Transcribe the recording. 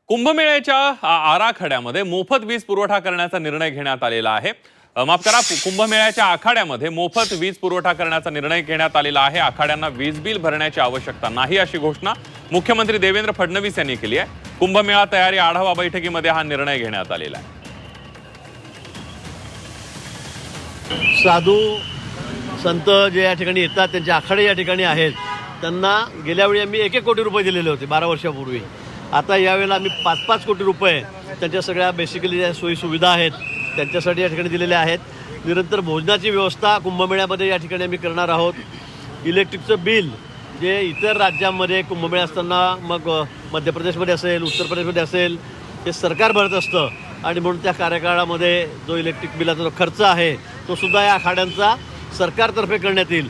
कुंभमेळ्याच्या आराखड्यामध्ये मोफत वीज पुरवठा करण्याचा निर्णय घेण्यात आलेला आहे। माफ करा, कुंभमेळ्याच्या आखाड्यामध्ये मोफत वीज पुरवठा करण्याचा निर्णय घेण्यात आलेला आहे। आखाड्यांना वीज बिल भरण्याची आवश्यकता नाही अशी घोषणा मुख्यमंत्री देवेंद्र फडणवीस यांनी केली आहे। कुंभमेळा तयारी आढावा बैठकीमध्ये हा निर्णय घेण्यात आलेला आहे। साधू संत जे या ठिकाणी येतात, त्यांचे आखाडे या ठिकाणी आहेत, त्यांना गेल्या वेळी आम्ही 1-1 कोटी रुपये दिलेले होते 12 वर्षापूर्वी। आता यावेळेला आम्ही 5-5 कोटी रुपये त्यांच्या सगळ्या बेसिकली ज्या सोयी सुविधा आहेत त्यांच्यासाठी या ठिकाणी दिलेल्या आहेत। निरंतर भोजनाची व्यवस्था कुंभमेळ्यामध्ये या ठिकाणी आम्ही करणार आहोत। इलेक्ट्रिकचं बिल जे इतर राज्यांमध्ये कुंभमेळा असताना मग मध्य प्रदेशमध्ये असेल, उत्तर प्रदेशमध्ये असेल, ते सरकार भरत असतं आणि म्हणून त्या कार्यकाळामध्ये जो इलेक्ट्रिक बिलाचा जो खर्च आहे तो सुद्धा या आखाड्यांचा सरकारतर्फे करण्यात येईल।